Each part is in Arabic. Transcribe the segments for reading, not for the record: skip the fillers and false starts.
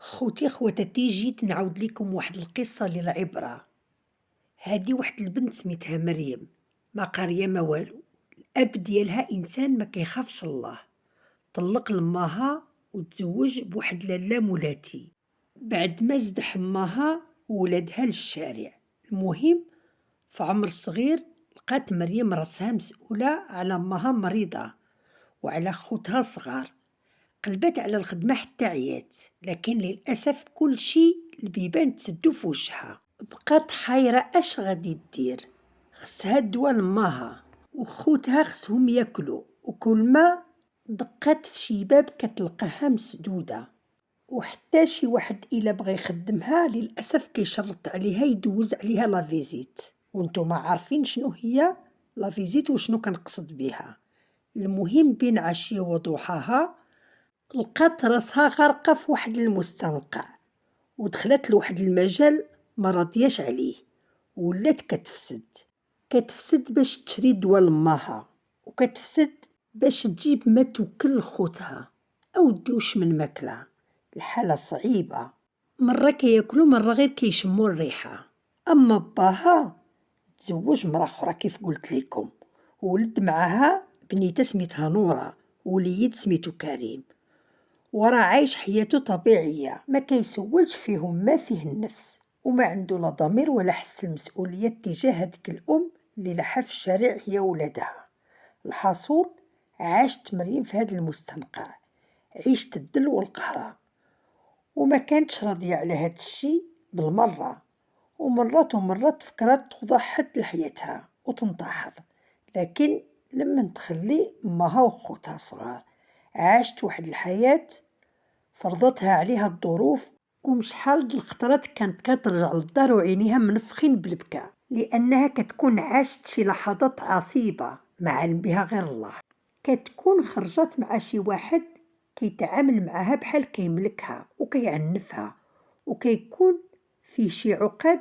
خوتي خواتاتي جيت نعاود لكم واحد القصة للعبرة. هادي واحد البنت سميتها مريم، ما قارية ما والو. الاب ديالها انسان ما كيخافش الله، طلق لماها وتزوج بواحد لاله مولاتي. بعد ما زدح ماها وولادها للشارع. المهم في عمر صغير لقات مريم راسها مسؤولة على ماها مريضة وعلى خوتها صغار. قلبت على الخدمة حتى عيات، لكن للأسف كل شي البيبان تسدو في وجهها. بقات حايرة اش غادي دير، خصها دوا لماها وخوتها خصهم ياكلوا، وكل ما دقات في شي باب كتلقاها مسدودة. وحتى شي واحد إلا بغى يخدمها للأسف كيشرط عليها يدوز عليها لافيزيت، وانتوما عارفين شنو هي لافيزيت وشنو كنقصد بها. المهم بين عشية وضحاها لقات راسها غارقة في واحد المستنقع، ودخلت لواحد المجال ما راضياش عليه، ولات كتفسد باش تشري دوا لماها، وكتفسد باش تجيب ما توكل لخوتها. اودي وش من ماكله، الحالة صعيبة. مرة كياكلو مرة غير كيشمو الريحة. اما باها تزوج مرة اخرى كيف قلت لكم، وولد معاها بنيته سميتها نورة، وليد سميتو كريم، وراه عايش حياته طبيعية، ما كيسولش فيهم ما فيه النفس، وما عنده لا ضمير ولا حس المسؤولية تجاه هذيك الأم اللي لحى في الشارع هي ولادها. الحاصل عاشت مريم في هذا المستنقع، عيشت الدل والقهرة، وما كانتش راضية على هذا الشي بالمرة. ومرات فكرت تضحي لحياتها وتنتحر، لكن لما تخلي امها وخوتها صغار عاشت واحد الحياة فرضتها عليها الظروف. ومشحال د الخطرات كانت كترجع للدار وعينيها منفخين بالبكاء، لانها كتكون عاشت شي لحظات عصيبة ما علم بها غير الله. كتكون خرجت مع شي واحد كيتعامل معها بحال كيملكها وكيعنفها، وكيكون في شي عقد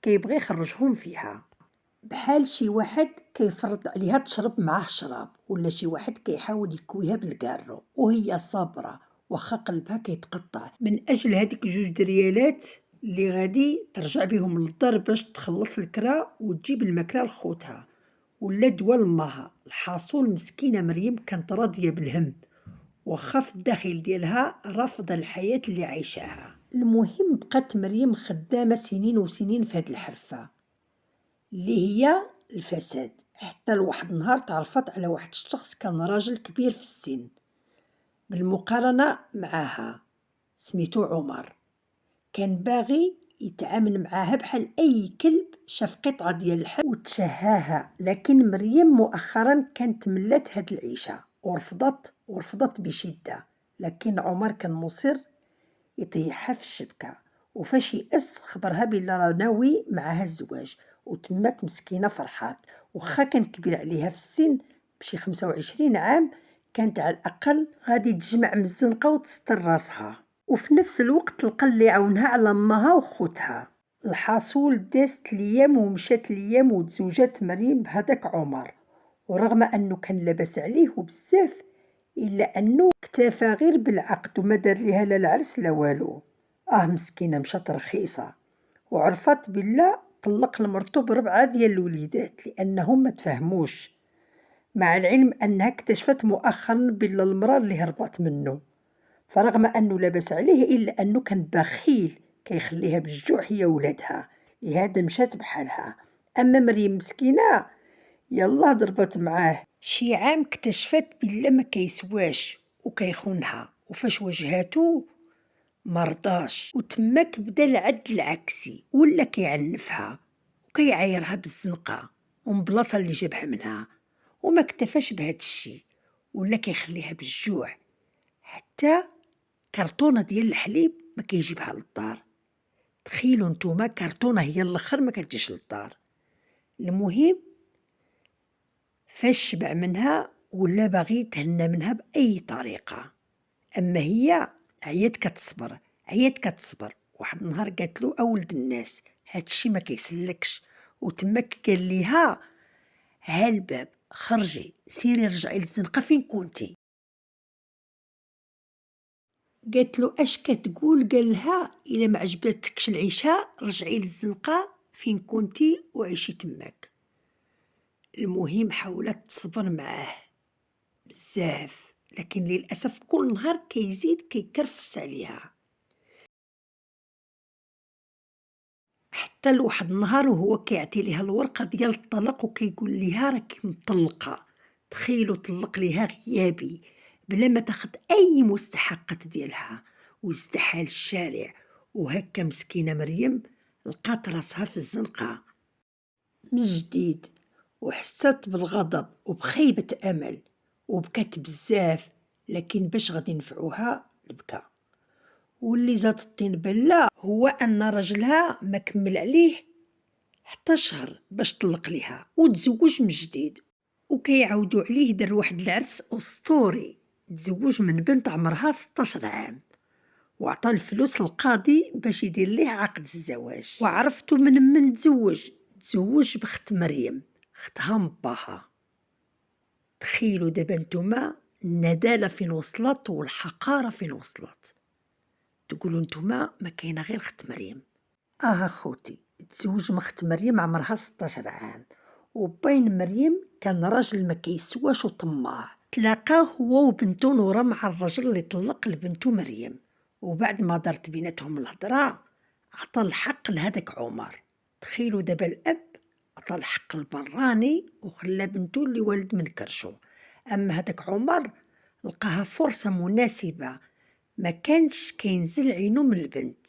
كيبغي يخرجهم فيها، بحال شي واحد كيفرض عليها تشرب معاه شراب، ولا شي واحد كيحاول يكويها بالكارو وهي صابرة واخا قلبها كيتقطع من اجل هذيك جوج دريالات اللي غادي ترجع بهم للدار باش تخلص الكرا وتجيب الماكله لخوتها ولا دوا لماها. الحاصل مسكينه مريم كانت راضيه بالهم، واخا في الداخل ديالها رافضه الحياه اللي عايشاها. المهم بقات مريم خدامه سنين وسنين في هاد الحرفه اللي هي الفساد، حتى لواحد النهار تعرفت على واحد الشخص كان راجل كبير في السن بالمقارنة معاها، سميتو عمر. كان باغي يتعامل معاها بحال أي كلب شاف قطعة ديال الحب وتشهاها، لكن مريم مؤخرا كانت ملات هاد العيشة ورفضت بشدة. لكن عمر كان مصر يطيحها في الشبكة، وفاش يأس خبرها بلا راه ناوي معاها الزواج، وتمات مسكينة فرحات. وخا كان كبير عليها في السن بشي 25 عام، كانت على الأقل غادي تجمع من الزنقة وتستر راسها، وفي نفس الوقت لقى اللي عاونها على امها وخوتها. الحاصل دازت الايام ومشات الايام وتزوجات مريم بهداك عمر، ورغم انه كان لاباس عليه بزاف الا انه اكتفى غير بالعقد وما دار ليها لا العرس لا والو. مسكينه مشات رخيصه، وعرفت بالله طلق لمرتو بربعه ديال الوليدات لانهم ما تفهموش، مع العلم انها اكتشفت مؤخرا بالله المراه اللي هربت منه. فرغم انه لاباس عليه الا انه كان بخيل كيخليها بالجوع هي ولادها، لهذا مشات بحالها. اما مريم مسكينه يلا ضربت معاه شي عام، اكتشفت بلا ما كيسواش وكيخونها، وفاش واجهاتو مرضاش، وتماك بدا العد العكسي، ولا كيعنفها وكيعايرها بالزنقه ومن بلاصه اللي جابها منها. وما اكتفاش بهاد الشي، ولا كيخليها بالجوع، حتى كرتونه ديال الحليب ما كيجيبها للدار. تخيلوا نتوما كرتونه هي الاخر ما كتجيش للدار. المهم فاش شبع منها ولا باغي يتهنى منها باي طريقه، اما هي عيات كتصبر. واحد النهار قالت له اولد الناس هادشي ما كيسلكش، وتماك قال ليها ها الباب خرجي سيري رجعي للزنقه فين كنتي. قالت له اش كتقول؟ قال لها الا ما عجبتكش العيشه رجعي للزنقه فين كنتي وعيشي تماك. المهم حاولت تصبر معاه بزاف، لكن للاسف كل نهار كيزيد كيكرفس عليها، حتى لواحد النهار وهو كيعطي ليها الورقه ديال الطلاق وكيقول ليها راكي مطلقه. تخيلوا طلق ليها غيابي بلا ما تاخد اي مستحقات ديالها وازدحال الشارع. وهكا مسكينه مريم لقات راسها في الزنقه من جديد، وحست بالغضب وبخيبه امل وبكات بزاف، لكن باش غادي ينفعوها البكا. واللي زاد الطين بلة هو ان راجلها ما كمل عليه حتى شهر باش طلق ليها وتزوج من جديد، وكيعاودوا عليه دار واحد العرس اسطوري، تزوج من بنت عمرها 16 عام وعطى الفلوس للقاضي باش يدير ليه عقد الزواج. وعرفتوا من تزوج بخت مريم، ختها مباها. تخيلوا دابا نتوما الندالة فين وصلت والحقارة فين وصلت. تقولوا نتوما ما كاينه غير خت مريم. خوتي تزوج من خت مريم عمرها 16 عام، وبين مريم كان راجل ما كيسواش وطماع. تلاقاه هو وبنته نورة مع الرجل اللي طلق لبنته مريم، وبعد ما دارت بيناتهم الهضره عطى الحق لهداك عمر. تخيلوا دابا الاب عطى الحق البراني وخلى بنته اللي والد من كرشو. اما هداك عمر لقاها فرصه مناسبه، ما كانش كينزل عينو من البنت،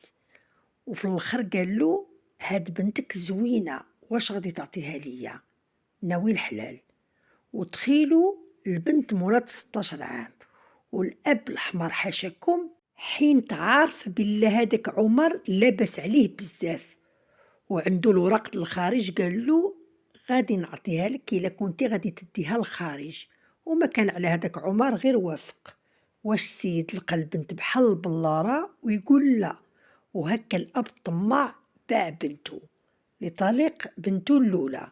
وفي الاخر قال له هاد بنتك زوينه واش غادي تعطيها ليا؟ ناوي الحلال. وتخيلوا البنت مرات 16 عام، والاب الحمار حاشاكم حين تعارف بالله هذاك عمر لاباس عليه بزاف وعنده الوراق للخارج. قال له غادي نعطيها لك الا كنتي غادي تديها للخارج. وما كان على هذاك عمر غير وافق. واش السيد لقى البنت بحال البلاره ويقول لا، وهكا الاب الطماع باع بنته لطليق بنته الاولى،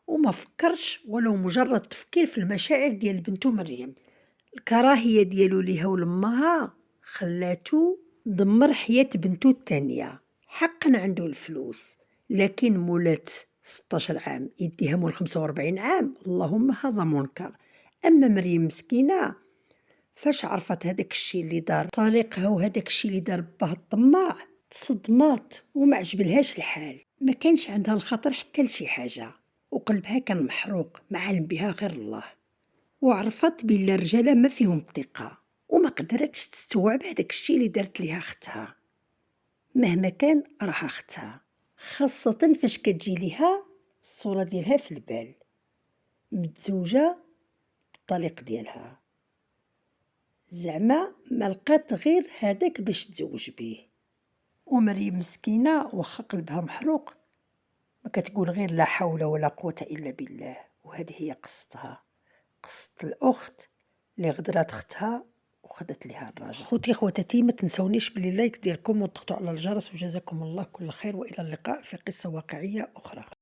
وما فكرش ولو مجرد تفكير في المشاعر ديال بنته مريم. الكراهيه ديالو ليها ولمها خلاتو دمر حياة بنته الثانيه. حقا عنده الفلوس، لكن مولات 16 عام يديها مول 45 عام، اللهم هذا منكر. اما مريم مسكينه فاش عرفت هذاك الشيء اللي دار طليقها وهذاك الشيء اللي دار باه الطماع تصدمات وما عجبلهاش الحال، ما كانش عندها الخطر حتى لشي حاجه، وقلبها كان محروق ما علم بها غير الله. وعرفت بلا الرجاله ما فيهم الثقه، وما قدرتش تستوعب هذاك الشيء اللي دارت ليها اختها، مهما كان راح اختها، خاصه فاش كتجي ليها الصوره ديالها في البال متزوجه بالطليق ديالها. زعما ما لقات غير هذاك باش تزوج بيه. ومريم مسكينه واخا قلبها محروق ما كتقول غير لا حول ولا قوه الا بالله. وهذه هي قصتها، قصه الاخت اللي غدرات اختها وخدت ليها الراجل. خوتي خواتاتي ما تنسونيش باللايك ديالكم وتضغطوا على الجرس، وجزاكم الله كل خير، والى اللقاء في قصه واقعيه اخرى.